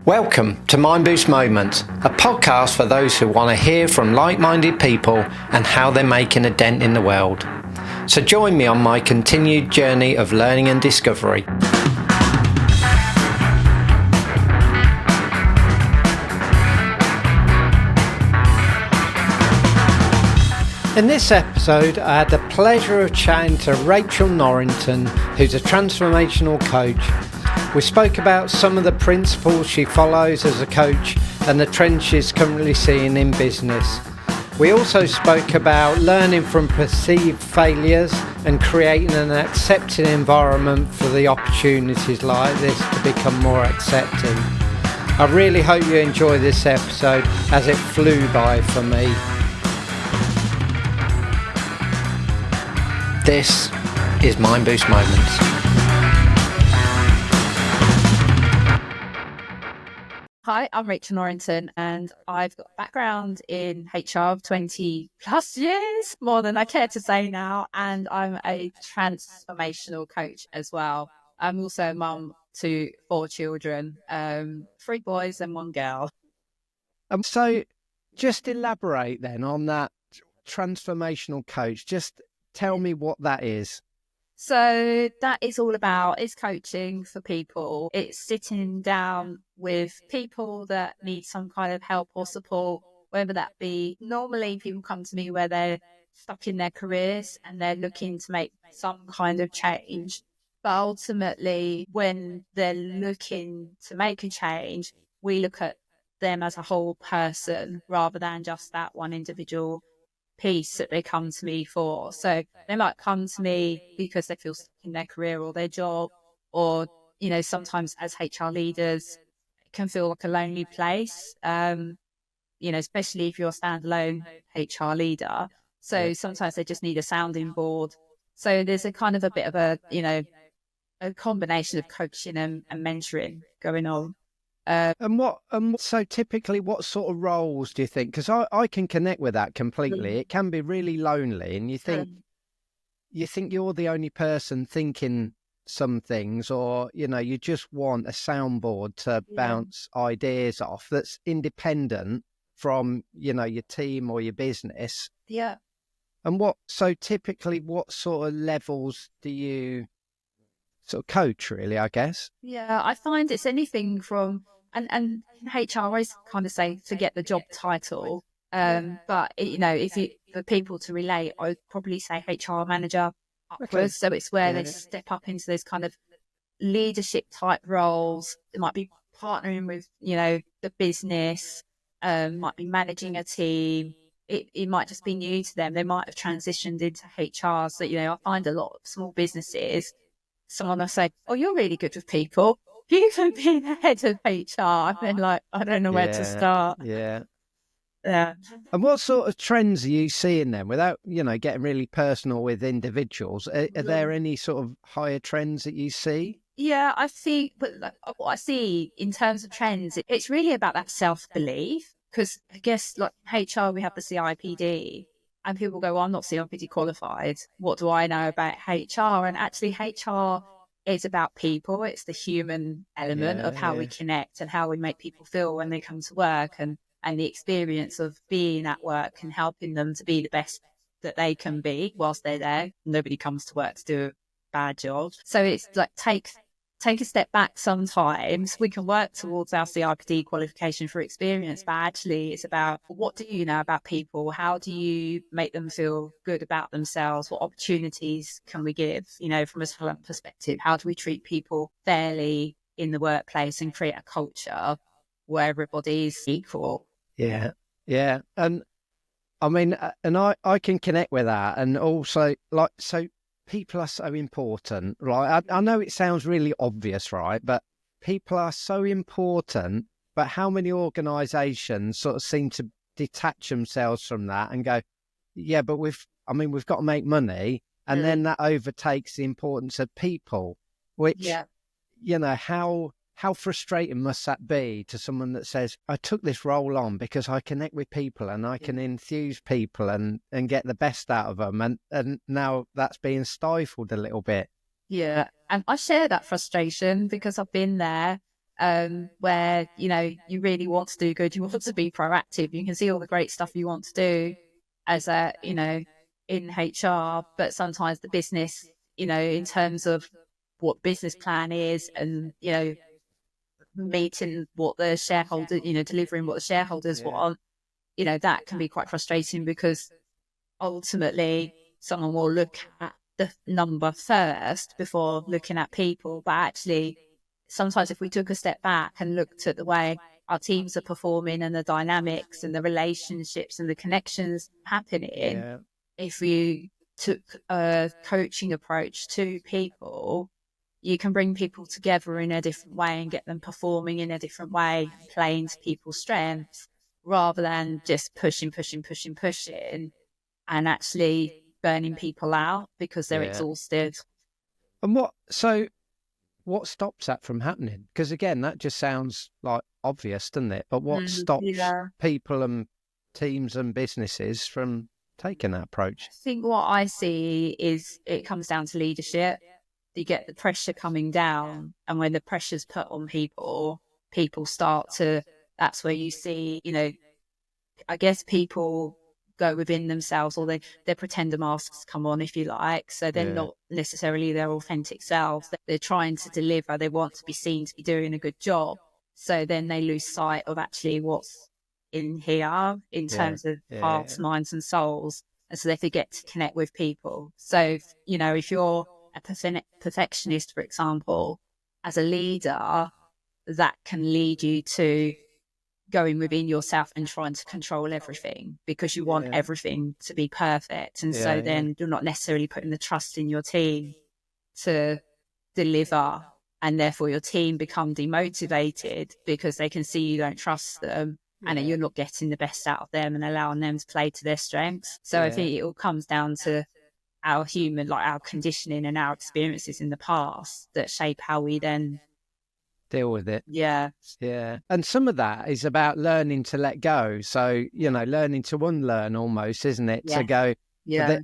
Welcome to Mindboost Moments, a podcast for those who want to hear from like-minded people and how they're making a dent in the world. So join me on my continued journey of learning and discovery. In this episode, I had the pleasure of chatting to Rachel Norrington, who's a transformational coach. We spoke about some of the principles she follows as a coach and the trends she's currently seeing in business. We also spoke about learning from perceived failures and creating an accepting environment for the opportunities like this to become more accepting. I really hope you enjoy this episode as it flew by for me. This is Mindboost Moments. Hi, I'm Rachel Norrington and I've got a background in HR of 20 plus years, more than I care to say now, and I'm a transformational coach as well. I'm also a mum to 4 children, 3 boys and 1 girl. So just elaborate then on that transformational coach. Just tell me what that is. So that is all about, it's coaching for people. It's sitting down with people that need some kind of help or support, whether that be, normally people come to me where they're stuck in their careers and they're looking to make some kind of change. But ultimately, when they're looking to make a change, we look at them as a whole person rather than just that one individual piece that they come to me for. So they might come to me because they feel stuck in their career or their job, or, you know, sometimes as HR leaders, it can feel like a lonely place, you know, especially if you're a standalone HR leader. So sometimes they just need a sounding board. So there's a kind of a bit of a, you know, a combination of coaching and mentoring going on. So typically what sort of roles do you think? Because I can connect with that completely. It can be really lonely, and you think you're the only person thinking some things, or, you know, you just want a soundboard to bounce ideas off that's independent from, you know, your team or your business. Yeah. And so typically what sort of levels do you sort of coach, really, I guess? Yeah, I find it's anything from, and HR, I always kind of say, forget the job title. But, you know, for people to relate, I would probably say HR manager upwards. Okay. So it's where they step up into those kind of leadership type roles. It might be partnering with, you know, the business, might be managing a team. It might just be new to them. They might have transitioned into HR. So, you know, I find a lot of small businesses, someone will say, "Oh, you're really good with people. You can be the head of HR." And like, I don't know where to start. Yeah. Yeah. And what sort of trends are you seeing then, without, you know, getting really personal with individuals? Are there any sort of higher trends that you see? Yeah, I see. But like, what I see in terms of trends, it's really about that self-belief. Because I guess like HR, we have the CIPD. And people go, "Well, I'm not CIPD qualified. What do I know about HR?" And actually, HR is about people. It's the human element of how we connect and how we make people feel when they come to work, and the experience of being at work and helping them to be the best that they can be whilst they're there. Nobody comes to work to do a bad job. So it's like, take a step back sometimes. We can work towards our CIPD qualification for experience, but actually it's about, what do you know about people? How do you make them feel good about themselves? What opportunities can we give, you know, from a talent perspective? How do we treat people fairly in the workplace and create a culture where everybody's equal? Yeah. And I mean, and I can connect with that. And also, like, so people are so important, right? I know it sounds really obvious, right? But people are so important. But how many organisations sort of seem to detach themselves from that and go, yeah, but we've got to make money. And then that overtakes the importance of people, which, you know, how frustrating must that be to someone that says, I took this role on because I connect with people and I can enthuse people and get the best out of them. And now that's being stifled a little bit. Yeah. And I share that frustration because I've been there. where, you really want to do good, you want to be proactive, you can see all the great stuff you want to do as in HR, but sometimes the business, in terms of what business plan is and, meeting what the shareholder, delivering what the shareholders Yeah. want, that can be quite frustrating because ultimately someone will look at the number first before looking at people. But actually, sometimes if we took a step back and looked at the way our teams are performing and the dynamics and the relationships and the connections happening, Yeah. if we took a coaching approach to people, you can bring people together in a different way and get them performing in a different way, playing to people's strengths, rather than just pushing, and actually burning people out because they're Yeah. exhausted. And what stops that from happening? Because again, that just sounds like obvious, doesn't it? But what stops Yeah. people and teams and businesses from taking that approach? I think what I see is it comes down to leadership. You get the pressure coming down, and when the pressure's put on people, people start to, that's where you see, I guess people go within themselves, or their pretender masks come on, if you like. So they're Yeah. not necessarily their authentic selves. They're trying to deliver. They want to be seen to be doing a good job. So then they lose sight of actually what's in here in Yeah. terms of Yeah. hearts, minds, and souls. And so they forget to connect with people. So, if you're a perfectionist, for example, as a leader, that can lead you to going within yourself and trying to control everything because you want Yeah. everything to be perfect. And so Yeah. Yeah. then you're not necessarily putting the trust in your team to deliver. And therefore your team become demotivated because they can see you don't trust them and that Yeah. you're not getting the best out of them and allowing them to play to their strengths. So I Yeah. think it all comes down to our human, like our conditioning and our experiences in the past that shape how we then, Deal with it. yeah, Yeah. And some of that is about learning to let go. So, learning to unlearn almost, isn't it? To yeah, go, yeah,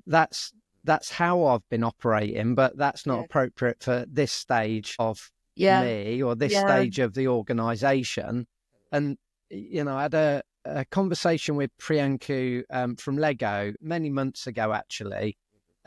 that's how I've been operating, but that's not yeah, appropriate for this stage of yeah, me or this yeah, stage of the organization. And, I had a conversation with Priyanku from Lego many months ago, actually.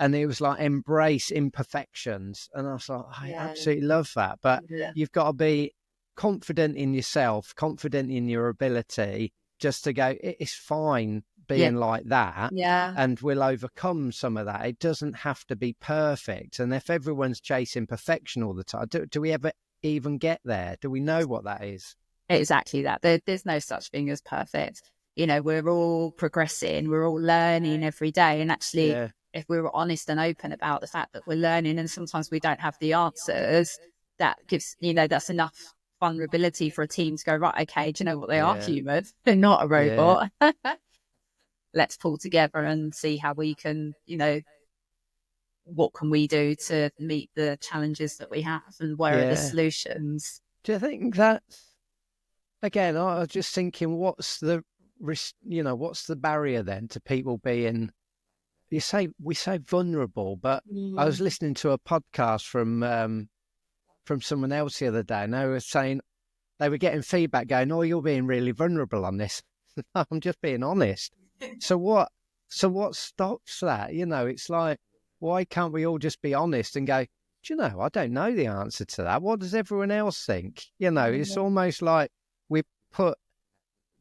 And it was like embrace imperfections. And I was like, I yeah, absolutely love that. But yeah, you've got to be confident in yourself, confident in your ability, just to go, it's fine yeah, being like that. yeah. And we'll overcome some of that. It doesn't have to be perfect. And if everyone's chasing perfection all the time, do we ever even get there? Do we know what that is? Exactly that. There's no such thing as perfect. We're all progressing, we're all learning every day. And actually, Yeah. if we were honest and open about the fact that we're learning and sometimes we don't have the answers, that gives, that's enough vulnerability for a team to go, right, okay, do you know what? They are Yeah. human. They're not a Yeah. robot. Let's pull together and see how we can, what can we do to meet the challenges that we have and where are the Yeah. solutions? Do you think that's, again, I was just thinking, what's the what's the barrier then to people being, we say vulnerable, but I was Mm. listening to a podcast from someone else the other day, and they were saying they were getting feedback going, "Oh, you're being really vulnerable on this." I'm just being honest. So what? So what stops that? It's like, why can't we all just be honest and go, do you know, I don't know the answer to that. What does everyone else think? It's almost like we put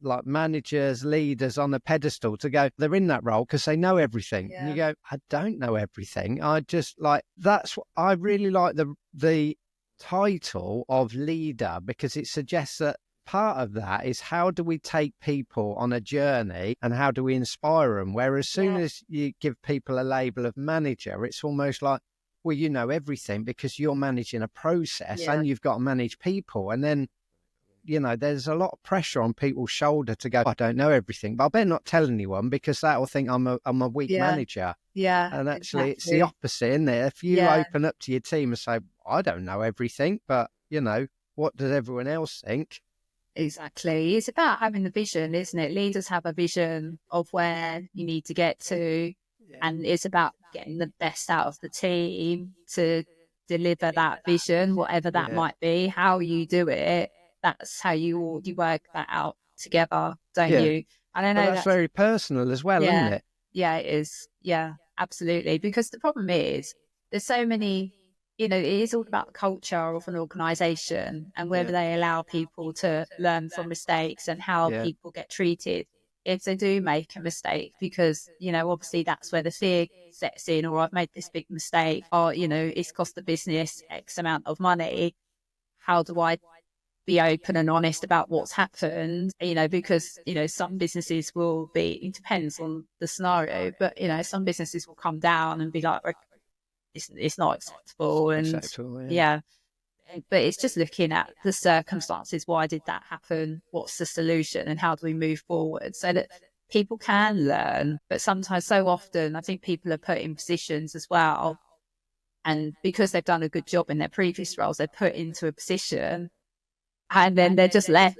like managers, leaders on a pedestal to go, they're in that role because they know everything. And you go, I don't know everything. I just like, that's what I really like the title of leader, because it suggests that part of that is how do we take people on a journey and how do we inspire them? Whereas as soon as you give people a label of manager, it's almost like, well, you know everything because you're managing a process Yeah. and you've got to manage people. And then there's a lot of pressure on people's shoulder to go, I don't know everything, but I better not tell anyone because that will think I'm a weak manager. Yeah, And actually, it's the exactly. opposite, isn't it? If you Yeah, open up to your team and say, I don't know everything, but, what does everyone else think? exactly. It's about having the vision, isn't it? Leaders have a vision of where you need to get to, and it's about getting the best out of the team to deliver that vision, whatever that Yeah. might be. How you do it that's how you work that out together, don't Yeah. you? And I But know that's that's, very personal as well, isn't yeah, it? yeah, it is. Yeah, absolutely. Because the problem is there's so many, it is all about the culture of an organization and whether Yeah. they allow people to learn from mistakes and how Yeah. people get treated if they do make a mistake. Because, obviously that's where the fear sets in, or I've made this big mistake, or, it's cost the business X amount of money. How do I be open and honest about what's happened, because, some businesses will be, it depends on the scenario, but, some businesses will come down and be like, "Look, it's not acceptable." And Acceptable, yeah. yeah, but it's just looking at the circumstances. Why did that happen? What's the solution? And how do we move forward so that people can learn? But sometimes, so often, I think people are put in positions as well. And because they've done a good job in their previous roles, they're put into a position and then they're just left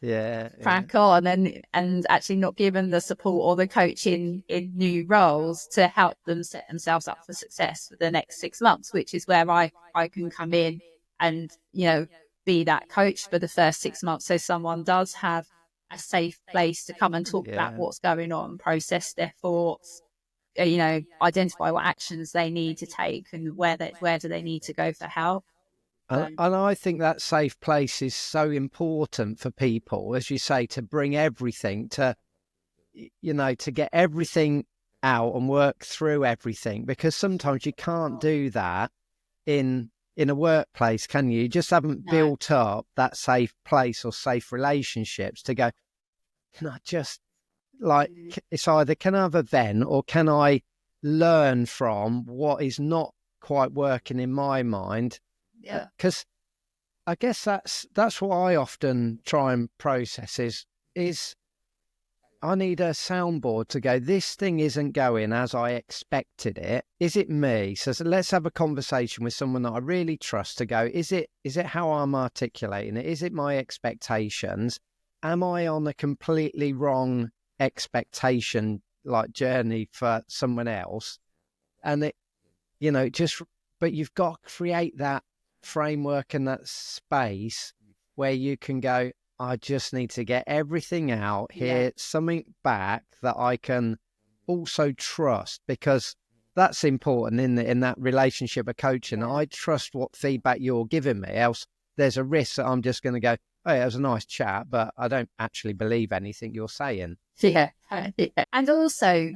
Yeah. crack on and actually not given the support or the coaching in new roles to help them set themselves up for success for the next 6 months, which is where I can come in and, be that coach for the first 6 months. So someone does have a safe place to come and talk about Yeah. what's going on, process their thoughts, identify what actions they need to take and where do they need to go for help. And I think that safe place is so important for people, as you say, to bring everything to, to get everything out and work through everything, because sometimes you can't do that in a workplace, can you? You just haven't No. built up that safe place or safe relationships to go, can I just, like, it's either can I have a vent or can I learn from what is not quite working in my mind? Yeah. Because I guess that's what I often try and process is I need a soundboard to go, this thing isn't going as I expected it. Is it me? So let's have a conversation with someone that I really trust to go, is it how I'm articulating it? Is it my expectations? Am I on a completely wrong expectation, like journey for someone else? And but you've got to create that framework and that space where you can go, I just need to get everything out, hear something back that I can also trust, because that's important in that relationship of coaching. I trust what feedback you're giving me, else there's a risk that I'm just going to go, oh, yeah, it was a nice chat, but I don't actually believe anything you're saying. Yeah. And also,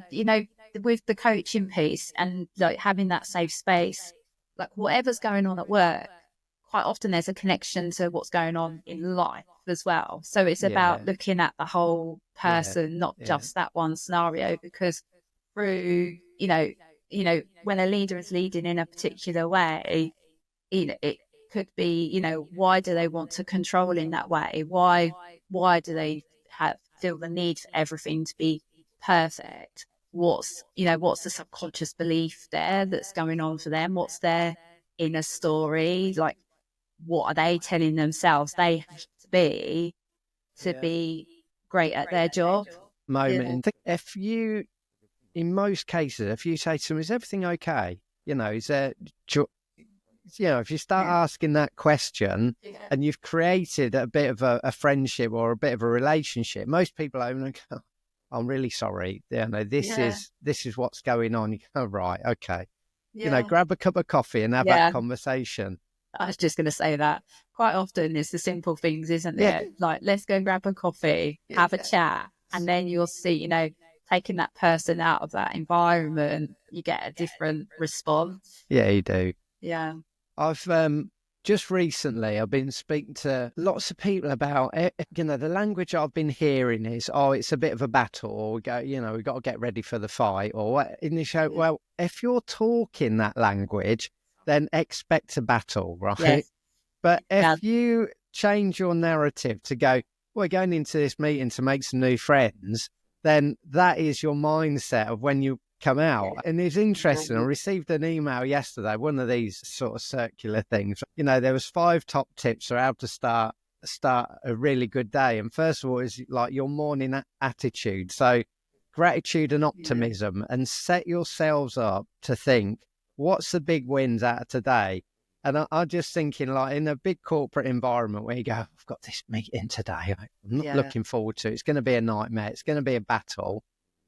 with the coaching piece and like having that safe space, like whatever's going on at work, quite often there's a connection to what's going on in life as well. So it's about looking at the whole person, not just that one scenario, because through, when a leader is leading in a particular way, it could be, why do they want to control in that way? Why do they feel the need for everything to be perfect? What's the subconscious belief there that's going on for them? What's their inner story? Like, what are they telling themselves they have to be great at their job? Moment. If you, in most cases, if you say to them, is everything okay? Is there, if you start asking that question and you've created a bit of a friendship or a bit of a relationship, most people are going, oh, I'm really sorry. This is what's going on. You go, oh, right, okay. Grab a cup of coffee and have that conversation. I was just going to say that quite often it's the simple things, isn't it? Like, let's go grab a coffee, have a chat, and then you'll see, taking that person out of that environment, you get a different response. Yeah, you do. Yeah. I've just recently, I've been speaking to lots of people about, the language I've been hearing is, oh, it's a bit of a battle, or we've got to get ready for the fight, or what. And you show, well, if you're talking that language, then expect a battle, right? Yes. But if you change your narrative to go, we're going into this meeting to make some new friends, then that is your mindset of when you come out. And it's interesting. I received an email yesterday, one of these sort of circular things. There was 5 top tips for how to start a really good day. And first of all, is like your morning attitude. So gratitude and optimism, and set yourselves up to think, what's the big wins out of today? And I'm just thinking, like, in a big corporate environment where you go, I've got this meeting today, I'm not Yeah. looking forward to it. It's going to be a nightmare. It's going to be a battle.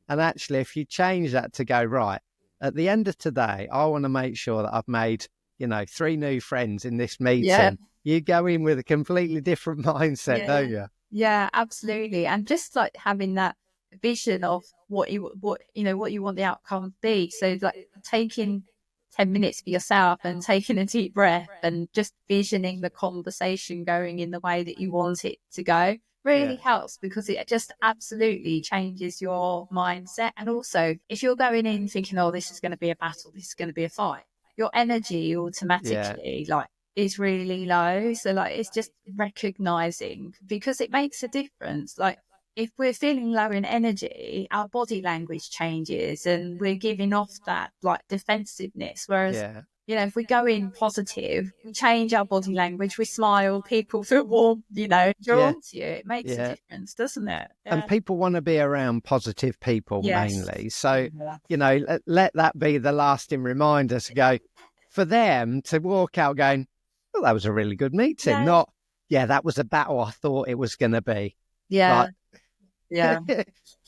And actually, if you change that to go, right, at the end of today, I want to make sure that I've made, 3 new friends in this Yeah. meeting. You go in with a completely different mindset, Yeah. don't you? Yeah, absolutely. And just like having that vision of what you want the outcome to be. So like taking 10 minutes for yourself and taking a deep breath and just visioning the conversation going in the way that you want it to go really helps, because it just absolutely changes your mindset. And also, if you're going in thinking, oh, this is going to be a battle, this is going to be a fight, your energy Yeah. automatically is really low. So like it's just recognizing, because it makes a difference. Like if we're feeling low in energy, our body language changes and we're giving off that like defensiveness. Whereas, Yeah. if we go in positive, we change our body language, we smile, people feel warm, Yeah. drawn to you. It makes a Yeah. difference, doesn't it? And Yeah. people want to be around positive people Yes. mainly. So, Yeah. let that be the lasting reminder to go, for them to walk out going, well, that was a really good meeting. Yeah. Not, yeah, that was a battle I thought it was going to be. Yeah. Like, Yeah.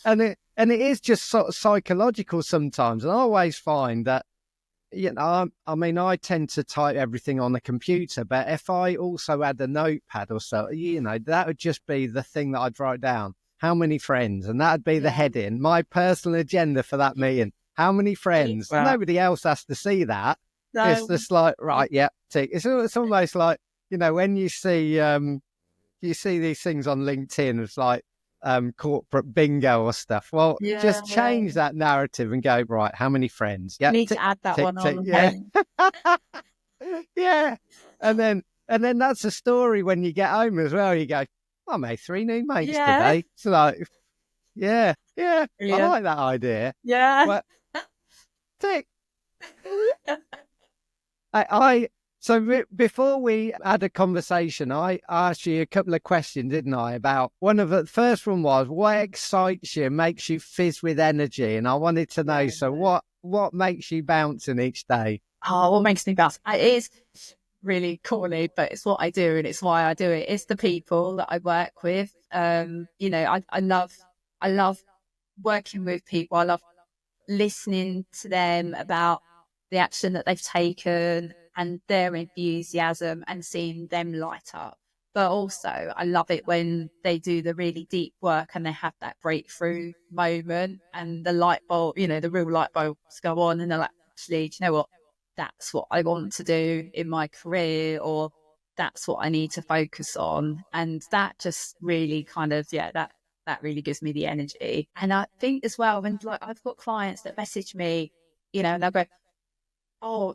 and it is just sort of psychological sometimes. And I always find that, I tend to type everything on the computer, but if I also had a notepad or so, that would just be the thing that I'd write down. How many friends? And that'd be the Yeah. heading, my personal agenda for that meeting. How many friends? Well, Nobody else has to see that. It's no. just like, right, yeah, tick. It's almost like, when you see these things on LinkedIn, it's like corporate bingo or stuff. Well, Yeah. just change that narrative and go, right, how many friends? Yeah, Need tick, to add that tick, one tick, on. yeah. Yeah. And then that's a story when you get home as well. You go, I made 3 new mates Yeah. today. So like, yeah, I Brilliant. like that idea. Yeah. But tick. So before we had a conversation, I asked you a couple of questions, didn't I? About one of the first one was, what excites you, makes you fizz with energy? And I wanted to know, so what makes you bounce in each day? Oh, what makes me bounce? It is really corny, but it's what I do and it's why I do it. It's the people that I work with. I love working with people. I love listening to them about the action that they've taken and their enthusiasm and seeing them light up. But also, I love it when they do the really deep work and they have that breakthrough moment and the light bulb, the real light bulbs go on and they're like, actually, do you know what? That's what I want to do in my career, or that's what I need to focus on. And that just really kind of, that really gives me the energy. And I think as well, when like I've got clients that message me, and they'll go, oh,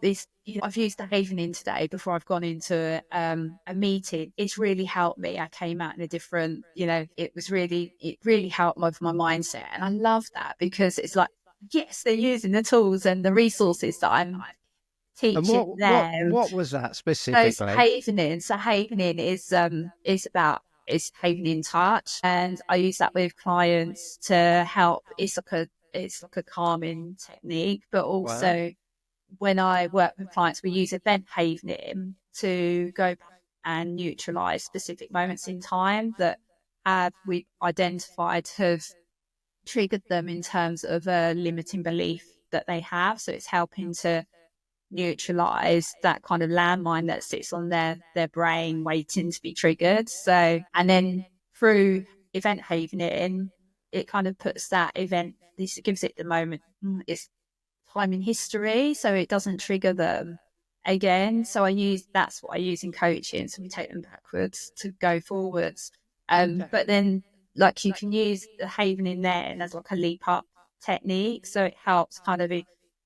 I've used the havening today before I've gone into a meeting. It's really helped me. I came out in a different, it really helped my mindset. And I love that, because it's like, yes, they're using the tools and the resources that I'm And teaching them. what was that So specifically? havening is havening touch, and I use that with clients to help. It's like a calming technique, but also when I work with clients, we use event havening to go back and neutralize specific moments in time that we've identified have triggered them in terms of a limiting belief that they have. So it's helping to neutralize that kind of landmine that sits on their brain waiting to be triggered. So, and then through event havening, it kind of puts that event, this gives it the moment, it's time in history, so it doesn't trigger them again. So that's what I use in coaching. So we take them backwards to go forwards. But then like you can use the havening then as like a leap up technique. So it helps kind of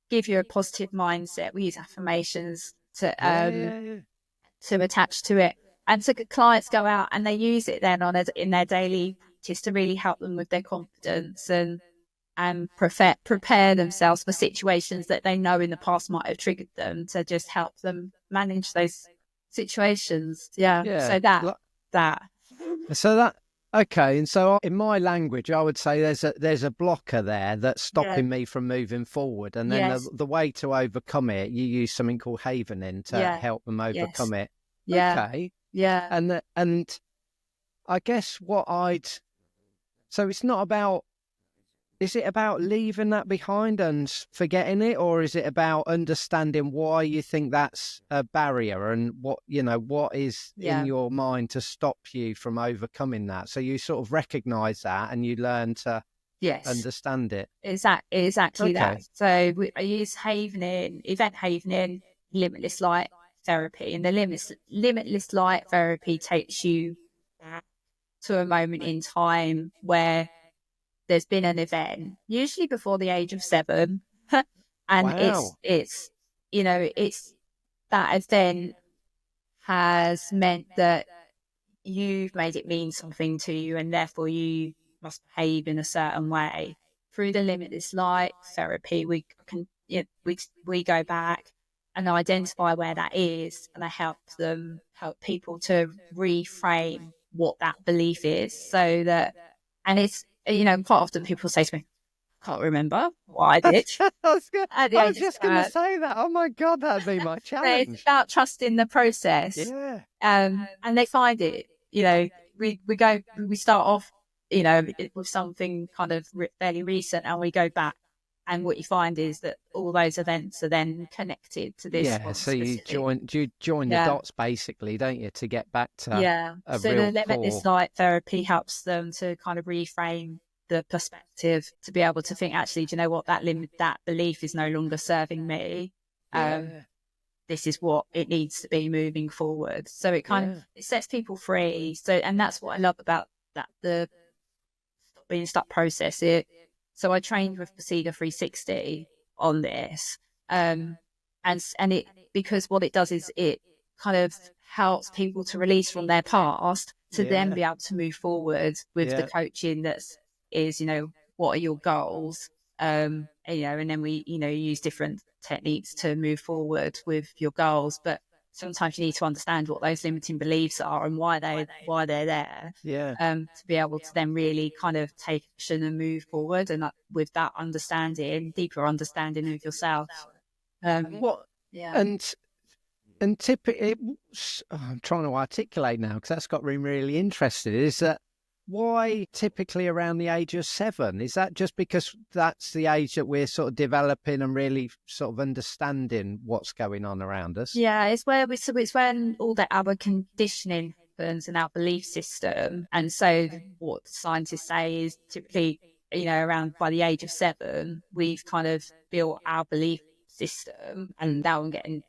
give you a positive mindset. We use affirmations to attach to it. And so clients go out and they use it then in their daily practice to really help them with their confidence and prepare themselves for situations that they know in the past might have triggered them, to just help them manage those situations. Yeah. Yeah. So that. So Okay, and so in my language, I would say there's a blocker there that's Yeah. stopping me from moving forward, and then Yes. the way to overcome it, you use something called havening to Yeah. help them Yes. overcome it. Yeah. Okay, Yeah. and I guess what I'd so it's not about is it about leaving that behind and forgetting it, or is it about understanding why you think that's a barrier and what, what is in Yeah. your mind to stop you from overcoming that? So you sort of recognize that and you learn to Yes. understand it. Exactly that. Okay. So I use event havening, limitless light therapy, and the limitless light therapy takes you back to a moment in time where there's been an event, usually before the age of 7, and Wow. it's that event has meant that you've made it mean something to you, and therefore you must behave in a certain way. Through the limitless light therapy, we can we go back and identify where that is, and I help people to reframe what that belief is, so that, and it's, quite often people say to me, "Can't remember what I did at the I was age of just going to 7." say that. Oh my God, that'd be my So it's challenge. about trusting the process. Yeah. And they find it, we start off, with something kind of fairly recent, and we go back. And what you find is that all those events are then connected to this Yeah. one So you specific. join the Yeah. dots basically, don't you, to get back to Yeah. a So the real limitless core. light therapy helps them to kind of reframe the perspective, to be able to think, actually, do you know what, that belief is no longer serving me. Um, Yeah. this is what it needs to be moving forward. So it kind of, Yeah. it sets people free. So, and that's what I love about that, the being stuck process. So I trained with Procedure 360 on this. And it, because what it does is it kind of helps people to release from their past, to then Yeah. be able to move forward with the Yeah. coaching what are your goals? And then we, use different techniques to move forward with your goals. But sometimes you need to understand what those limiting beliefs are and why they're there, Yeah. to be able to then really kind of take action and move forward. And with that understanding, deeper understanding of yourself. What Yeah. and and typically, I'm trying to articulate now because that's got me really interested. Is that why typically around the age of 7? Is that just because that's the age that we're sort of developing and really sort of understanding what's going on around us? Yeah, it's when all that our conditioning happens in our belief system. And so what scientists say is typically, around by the age of 7, we've kind of built our belief system. And now I'm getting,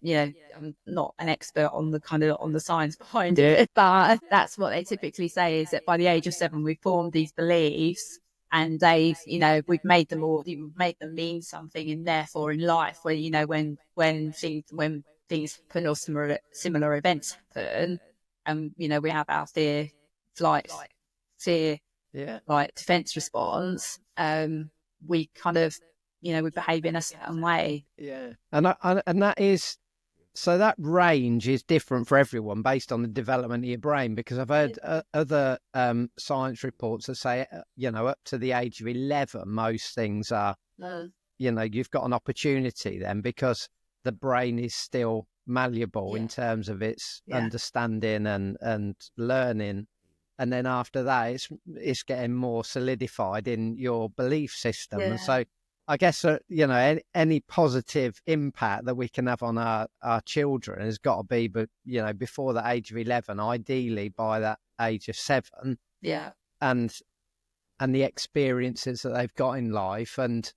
I'm not an expert on the science behind it, but that's what they typically say, is that by the age of 7, we've formed these beliefs, and we've made them mean something, and therefore in life, when things happen, or similar events happen, and we have our flight fear Yeah. like defense response, we kind of, we behave in a certain way. Yeah. And that is so that range is different for everyone based on the development of your brain, because I've heard other science reports that say, up to the age of 11, most things are, Mm. you've got an opportunity then because the brain is still malleable in Yeah. terms of its Yeah. understanding and learning. And then after that, it's getting more solidified in your belief system. And Yeah. so I guess, any positive impact that we can have on our children has got to be, but, before the age of 11, ideally by that age of 7, Yeah. and the experiences that they've got in life. And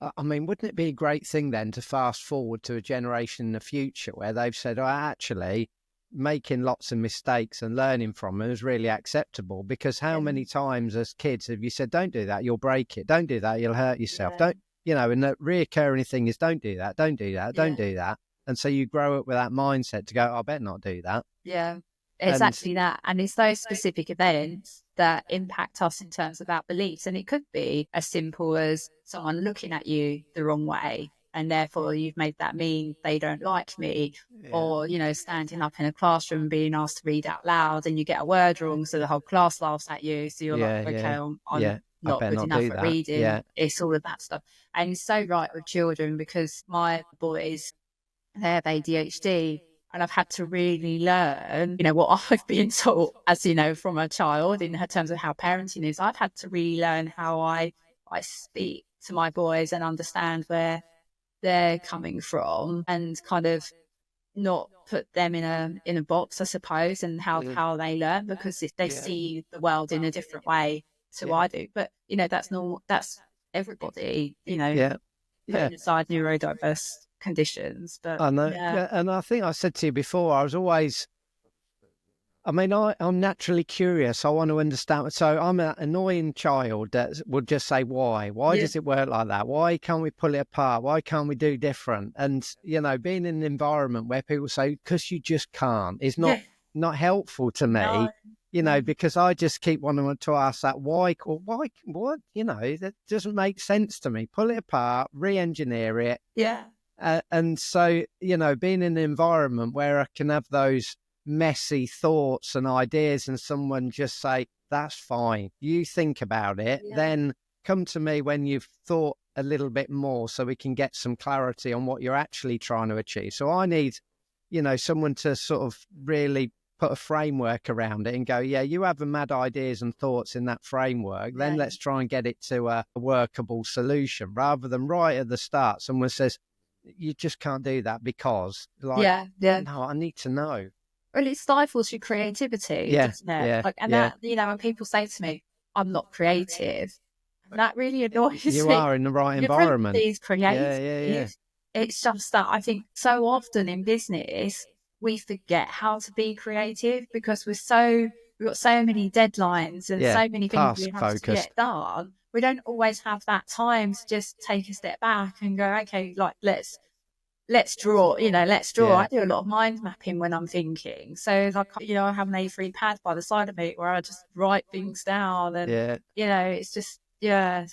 I mean, wouldn't it be a great thing then to fast forward to a generation in the future where they've said, oh, actually, making lots of mistakes and learning from them is really acceptable? Because how many times as kids have you said, don't do that, you'll break it. Don't do that, you'll hurt yourself. Yeah. Don't, and the reoccurring thing is don't do that, don't do that, don't Yeah. do that. And so you grow up with that mindset to go, I better not do that. Yeah, And exactly that. And it's those specific events that impact us in terms of our beliefs. And it could be as simple as someone looking at you the wrong way. and therefore you've made that mean they don't like me. Or, standing up in a classroom and being asked to read out loud and you get a word wrong, so the whole class laughs at you. So you're like, okay, I'm I not better good not enough do at that. reading. It's all of that stuff. And it's so right with children, because my boys, they have ADHD, and I've had to really learn, what I've been taught as, from a child in terms of how parenting is. I've had to relearn how I speak to my boys and understand where they're coming from, and kind of not put them in a box, I suppose, and how they learn, because if they see the world in a different way to I do. But that's normal. That's everybody. Putting aside neurodiverse conditions. But I know. And I think I said to you before, I'm naturally curious. I want to understand. So I'm an annoying child that would just say, why? Why does it work like that? Why can't we pull it apart? Why can't we do different? And, being in an environment where people say, because you just can't, is not helpful to me, because I just keep wanting to ask that why, or why, what, that doesn't make sense to me. Pull it apart, re-engineer it. Yeah. And so, being in an environment where I can have those messy thoughts and ideas, and someone just say, that's fine, you think about it, then come to me when you've thought a little bit more, so we can get some clarity on what you're actually trying to achieve. So I need, someone to sort of really put a framework around it and go, you have mad ideas and thoughts in that framework, then let's try and get it to a workable solution, rather than right at the start someone says, you just can't do that because, no, I need to know. Well, it stifles your creativity, doesn't it? That, when people say to me, I'm not creative, that really annoys me. You are in the right environment. Everybody's creative. It's just that I think so often in business, we forget how to be creative, because we've got so many deadlines and so many things we have to get done. We don't always have that time to just take a step back and go, okay, let's draw, let's draw. I do a lot of mind mapping when I'm thinking. So I have an A3 pad by the side of me where I just write things down, and it's just, I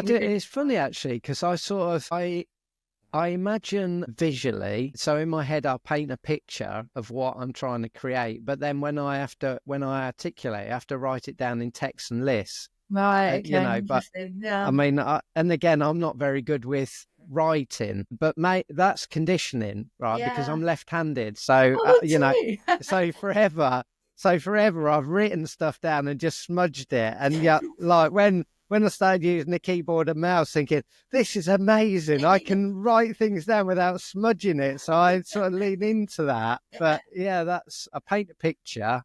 do. It's funny actually, because I imagine visually. So in my head, I paint a picture of what I'm trying to create, but then when I articulate, I have to write it down in text and lists. Right. Okay. But I mean, and again, I'm not very good with writing, but that's conditioning, right? Because I'm left-handed, so so forever I've written stuff down and just smudged it, and like when I started using the keyboard and mouse, thinking this is amazing, I can write things down without smudging it, so I sort of lean into that. But I paint a picture,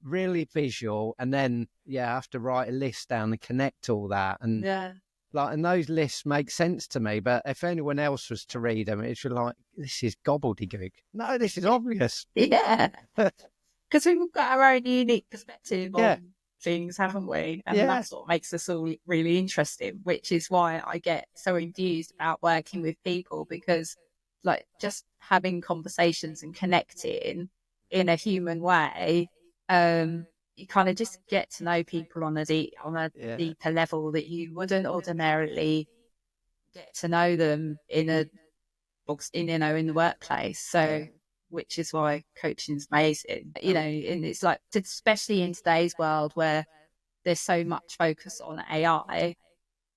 really visual, and then I have to write a list down and connect all that, and and those lists make sense to me. But if anyone else was to read them, it's like, this is gobbledygook. No, this is obvious. Because we've got our own unique perspective on things, haven't we? And that's what makes us all really interesting, which is why I get so enthused about working with people, because just having conversations and connecting in a human way, you kind of just get to know people on a deeper level that you wouldn't ordinarily get to know them in the workplace. So, which is why coaching is amazing, and it's especially in today's world where there's so much focus on AI,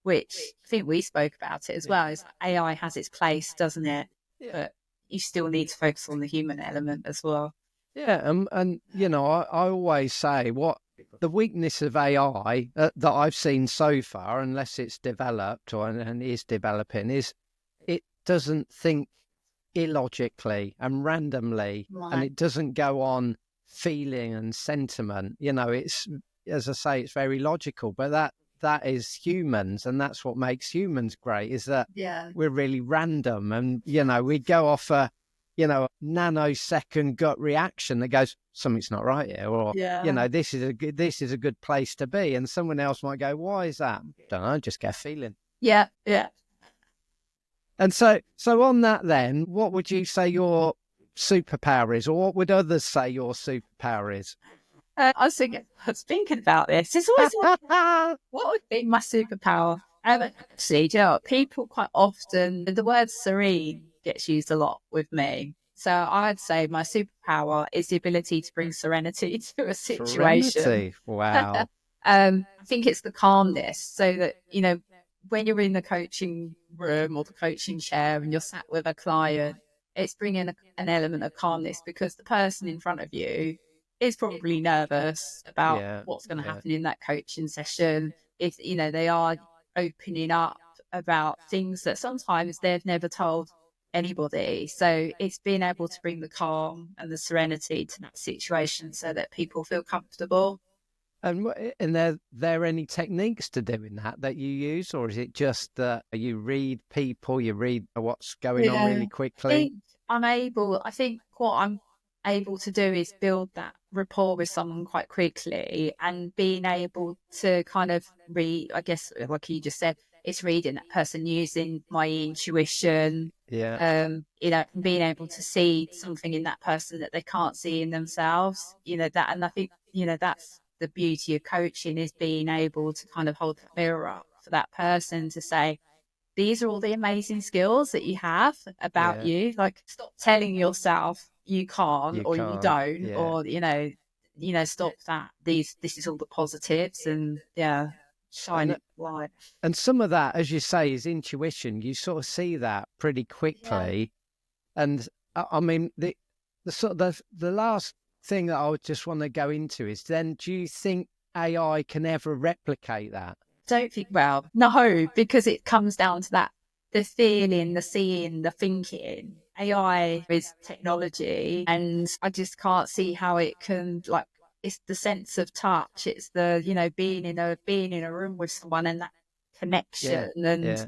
which I think we spoke about it as well. Is AI has its place, doesn't it? But you still need to focus on the human element as well. And I always say what the weakness of AI that I've seen so far, unless it's developed and is developing, is it doesn't think illogically and randomly, and it doesn't go on feeling and sentiment. It's, as I say, it's very logical, but that is humans, and that's what makes humans great, is that we're really random, and we go off a nanosecond gut reaction that goes, something's not right here, or this is a good place to be, and someone else might go, why is that? Don't know, just get a feeling. And so on that then, what would you say your superpower is, or what would others say your superpower is? I was thinking about this. It's always what would be my superpower? Actually, do you know what? People quite often, the word serene gets used a lot with me. So I'd say my superpower is the ability to bring serenity to a situation. Serenity. Wow. I think it's the calmness, so that, when you're in the coaching room or the coaching chair and you're sat with a client, it's bringing an element of calmness, because the person in front of you is probably nervous about Yeah. what's going to Yeah. happen in that coaching session. If, they are opening up about things that sometimes they've never told anybody. So it's being able to bring the calm and the serenity to that situation so that people feel comfortable. And there any techniques to doing that you use, or is it just that you read people, you read what's going on Yeah, really quickly? I think what I'm able to do is build that rapport with someone quite quickly, and being able to kind of read, I guess, like you just said, it's reading that person using my intuition, Yeah. being able to see something in that person that they can't see in themselves, and I think, that's the beauty of coaching, is being able to kind of hold that mirror up for that person to say, these are all the amazing skills that you have about Yeah. you. Like, stop telling yourself you can't You or you can't. don't, Yeah. or, stop that. This is all the positives, and yeah, shine And it light. and some of that, as you say, is intuition. You sort of see that pretty Yeah. quickly. And I mean, the sort of the last thing that I would just want to go into is, then do you think AI can ever replicate that? Don't think, well, no, because it comes down to that, the feeling, the seeing, the thinking. AI is technology, and I just can't see how it can, like, it's the sense of touch. It's the, being in a room with someone, and that Yeah. connection. And Yeah.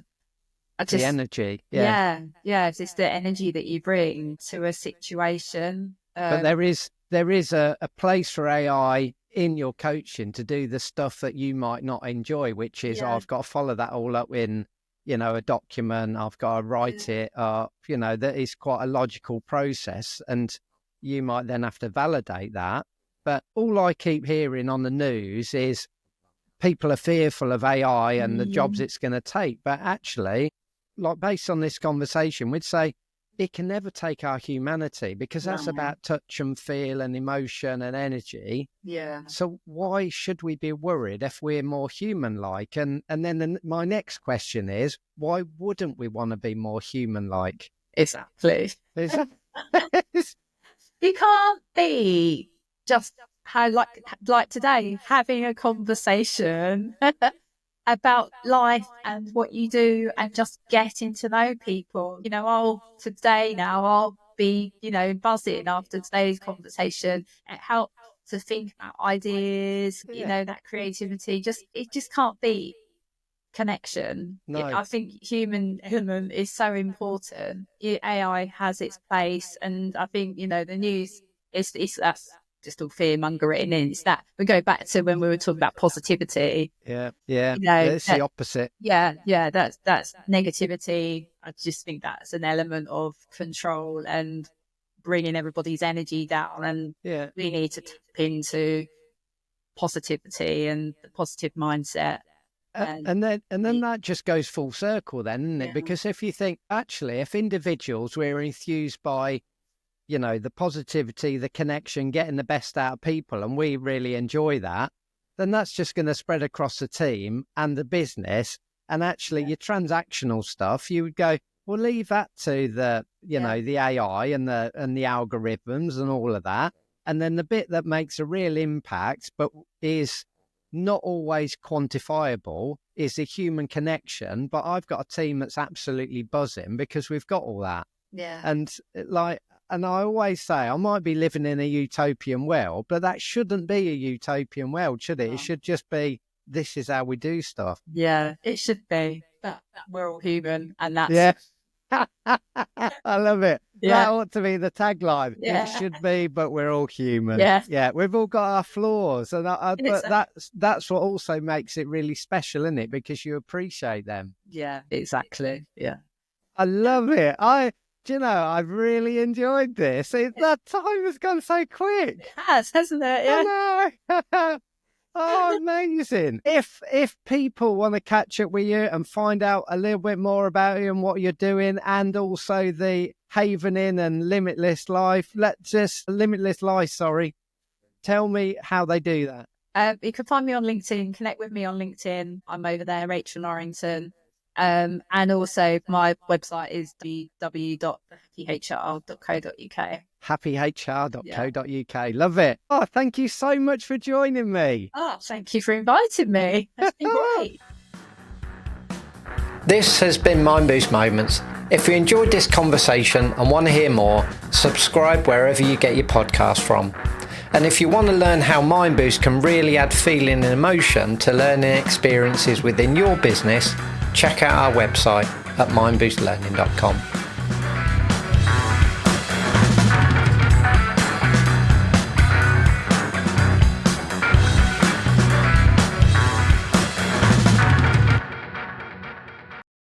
I The just, energy. Yeah. yeah, it's just the energy that you bring to a situation. But there is a place for AI in your coaching to do the stuff that you might not enjoy, which is, Yeah. I've got to follow that all up in, a document. I've got to write it. That is quite a logical process, and you might then have to validate that. But all I keep hearing on the news is people are fearful of AI and the jobs Mm, it's going to take. But actually, like, based on this conversation, we'd say it can never take our humanity, because that's no. about touch and feel and emotion and energy. Yeah. So why should we be worried if we're more human-like? And then my next question is, why wouldn't we want to be more human-like? Exactly. Is that You can't be just how, like today, having a conversation about life and what you do, and just getting to know people. I'll be, buzzing after today's conversation. It helps to think about ideas, yeah, that creativity. It just can't be connection. no, I think human element is so important. AI has its place, and I think, the news is that's just all fear mongering, and it's that we go back to when we were talking about positivity. yeah, it's the That, opposite. yeah, that's negativity. I just think that's an element of control and bringing everybody's energy down, and Yeah. we need to tap into positivity and the positive mindset. And And then that just goes full circle then, isn't it? yeah, Because if you think, actually, if individuals were enthused by, the positivity, the connection, getting the best out of people, and we really enjoy that, then that's just going to spread across the team and the business. And actually, yeah, your transactional stuff, you would go, well, leave that to yeah, the AI and the algorithms and all of that. And then the bit that makes a real impact, but is not always quantifiable, is the human connection. But I've got a team that's absolutely buzzing because we've got all that. yeah. And I always say, I might be living in a utopian world, but that shouldn't be a utopian world, should it? It No. should just be, this is how we do stuff. Yeah, it should be. But we're all human, and that's Yeah. I love it. That yeah, ought to be the tagline. It yeah, should be, but we're all human. yeah. Yeah, we've all got our flaws, It's but that's what also makes it really special, isn't it? Because you appreciate them. yeah, exactly. Yeah, I love it. I've really enjoyed this. That time has gone so quick. it has, hasn't it? Yeah. I know. Oh, amazing. If people want to catch up with you and find out a little bit more about you and what you're doing, and also the Havening and Limitless Life, tell me how they do that. You can find me on LinkedIn, connect with me on LinkedIn. I'm over there, Rachel Norrington. And also my website is www.happyhr.co.uk. happyhr.co.uk. Love it. Oh, thank you so much for joining me. Oh, thank you for inviting me. That's been great. This has been Mind Boost Moments. If you enjoyed this conversation and want to hear more, subscribe wherever you get your podcast from. And if you want to learn how Mind Boost can really add feeling and emotion to learning experiences within your business, check out our website at mindboostlearning.com.